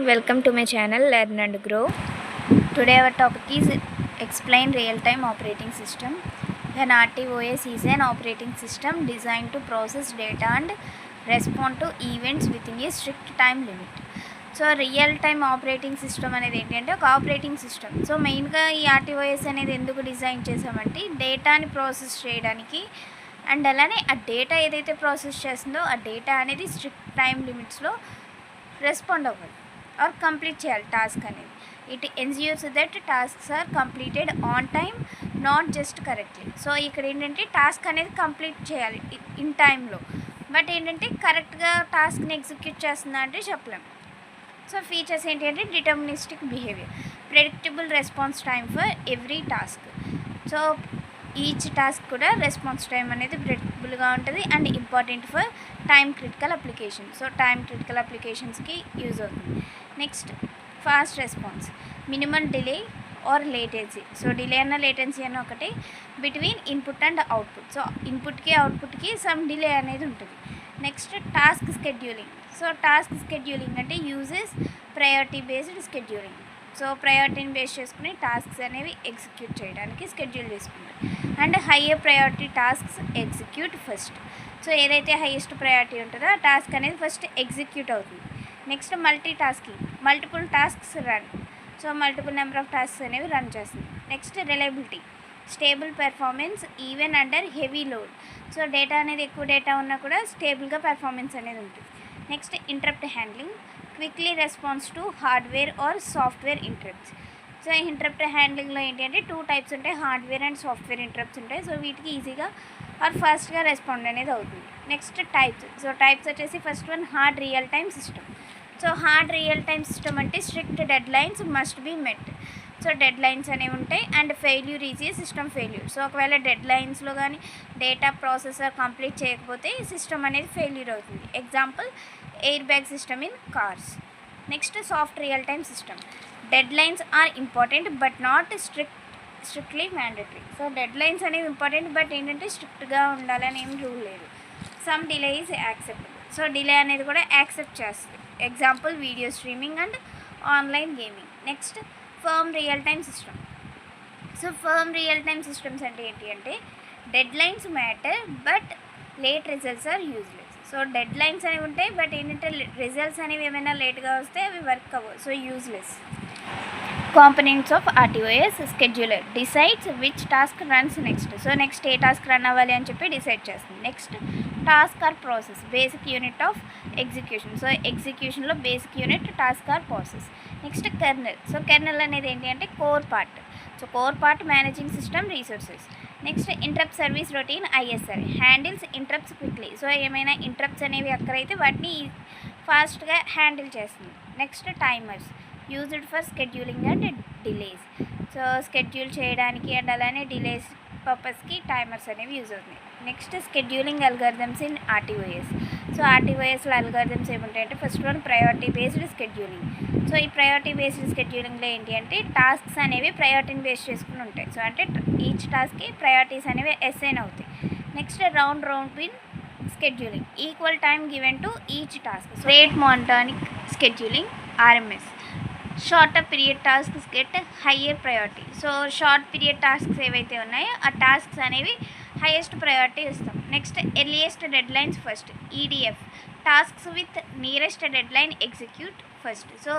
Welcome to my channel Learn and Grow. Today our topic is explain real-time operating system. An RTOS is an operating system designed to process data and respond to events within a strict time limit. So real time operating system అనేది ఏంటంటే ఒక operating system. So మెయిన్గా ఈ ఆర్టీఓఎస్ అనేది ఎందుకు design చేసామంటే డేటాని process చేయడానికి అండ్ అలానే ఆ డేటా ఏదైతే ప్రాసెస్ చేస్తుందో ఆ డేటా అనేది స్ట్రిక్ట్ టైం లిమిట్స్లో రెస్పాండ్ అవ్వాలి ఆర్ కంప్లీట్ చేయాలి టాస్క్ అనేది. It ensures that tasks are completed on time, not just correctly. So ఇక్కడ ఏంటంటే టాస్క్ అనేది కంప్లీట్ చేయాలి ఇన్ టైంలో, బట్ ఏంటంటే కరెక్ట్గా టాస్క్ని ఎగ్జిక్యూట్ చేస్తుందా అంటే చెప్పలేం. సో ఫీచర్స్ ఏంటి అంటే deterministic behaviour, predictable response time for every task. So each task కూడా రెస్పాన్స్ టైం అనేది ప్రెడిక్టబుల్గా ఉంటుంది and important for time critical application. So time critical అప్లికేషన్స్కి యూజ్ అవుతుంది. Next fast response, minimum delay or latency. So delay అన్న latency అన్న ఒకటే between input and output. So ఇన్పుట్కి అవుట్పుట్కి సమ్ డిలే అనేది ఉంటుంది. Next task scheduling. So task scheduling అంటే uses priority based scheduling. So ప్రయారిటీని base చేసుకుని టాస్క్స్ అనేవి ఎగ్జిక్యూట్ చేయడానికి స్కెడ్యూల్ చేసుకుంటారు. And higher priority tasks execute first. So ఏదైతే హైయెస్ట్ ప్రయారిటీ ఉంటుందో ఆ టాస్క్ అనేది ఫస్ట్ ఎగ్జిక్యూట్ అవుతుంది. Next multi tasking, multiple tasks run. So multiple number of tasks అనేవి రన్ చేస్తుంది. Next reliability, stable performance even under heavy load. So data అనేది ఎక్కువ data ఉన్నా కూడా స్టేబుల్గా పెర్ఫార్మెన్స్ అనేది ఉంటుంది. Next interrupt handling, quickly response to hardware are software interrupts. So interrupt హ్యాండ్లింగ్లో ఏంటి అంటే 2 టైప్స్ ఉంటాయి, హార్డ్వేర్ అండ్ సాఫ్ట్వేర్ ఇంటరప్ట్స్ ఉంటాయి. సో వీటికి ఈజీగా ఆర్ ఫాస్ట్గా రెస్పాండ్ అనేది అవుతుంది. Next types. సో టైప్స్ వచ్చేసి first one hard real time system. So hard real time system అంటే strict deadlines must be met. So deadlines అనేవి ఉంటాయి and failure is a system failure. So ఒకవేళ డెడ్ లైన్స్లో కానీ data processor complete చేయకపోతే system అనేది failure అవుతుంది. Example air bag system in cars. Next soft real time system, deadlines are important but not strictly mandatory. So deadlines అనేవి important but ఏంటంటే స్ట్రిక్ట్గా ఉండాలని ఏం రూల్ లేదు. Some delay is acceptable. So delay అనేది కూడా accept చేస్తుంది. Example video streaming and online gaming. Next firm real time system. So firm real time systems అంటే ఏంటి అంటే deadlines matter but late results are useless. So deadlines అనేవి ఉంటాయి but ఏంటంటే results అనేవి ఏమైనా లేట్గా వస్తే అవి వర్క్ అవ్వవు, so useless. Components of RTOS, scheduler decides which task runs next. So next ఏ టాస్క్ రన్ అవ్వాలి అని చెప్పి డిసైడ్ చేస్తుంది. Next task or process, basic unit of execution. So ఎగ్జిక్యూషన్లో basic unit task or process. Next kernel. So kernel అనేది ఏంటి అంటే core part. So core part managing system resources. Next interrupt service routine ISR, handles interrupts quickly. So ఏమైనా interrupts అనేవి అక్కడైతే వాటిని ఫాస్ట్గా handle చేస్తుంది. Next timers, used for scheduling and delays. So schedule చేయడానికి అండ్ అలానే డిలేస్ పర్పస్కి టైమర్స్ అనేవి యూజ్ అవుతున్నాయి. Next scheduling algorithms in RTOS. So ఆర్టీఓఎస్లో అల్గారిథమ్స్ ఏముంటాయంటే first one priority based scheduling. So ఈ ప్రయారిటీ బేస్డ్ స్కెడ్యూలింగ్లో ఏంటి అంటే టాస్క్స్ అనేవి ప్రయారిటీని బేస్ చేసుకుని ఉంటాయి. సో అంటే ఈచ్ టాస్క్కి ప్రయారిటీస్ అనేవి అసైన్ అవుతాయి. Next round robin scheduling, equal time given to each task. So rate monotonic scheduling RMS, shorter period tasks get higher priority. So short period tasks ఏవైతే ఉన్నాయో ఆ టాస్క్స్ అనేవి హైయెస్ట్ ప్రయారిటీ ఇస్తాం. Next earliest deadlines first, EDF, tasks with nearest deadline execute first. So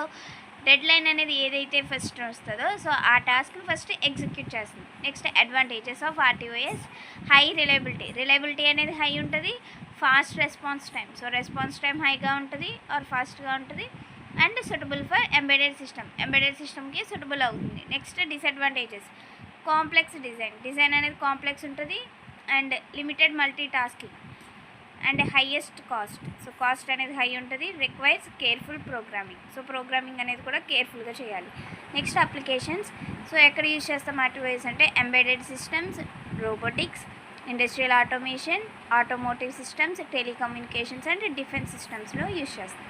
deadline అనేది ఏదైతే first వస్తుందో so ఆ టాస్క్ని ఫస్ట్ ఎగ్జిక్యూట్ చేస్తుంది. Next advantages of RTOS, high reliability అనేది హై ఉంటుంది. Fast response time, so response time హైగా ఉంటుంది ఆర్ ఫాస్ట్గా ఉంటుంది. అండ్ సూటబుల్ ఫర్ ఎంబెడెడ్ సిస్టమ్కి సూటబుల్ అవుతుంది. నెక్స్ట్ డిసడ్వాంటేజెస్, కాంప్లెక్స్ డిజైన్ అనేది కాంప్లెక్స్ ఉంటుంది and limited multitasking and highest cost. So cost అనేది హై ఉంటుంది. Requires careful programming. So programming అనేది కూడా కేర్ఫుల్గా చేయాలి. Next applications. సో ఎక్కడ యూజ్ చేస్తాం ఆర్టీఓఎస్ అంటే embedded systems, robotics, industrial automation, automotive systems, telecommunications and defence సిస్టమ్స్లో యూజ్ చేస్తాం.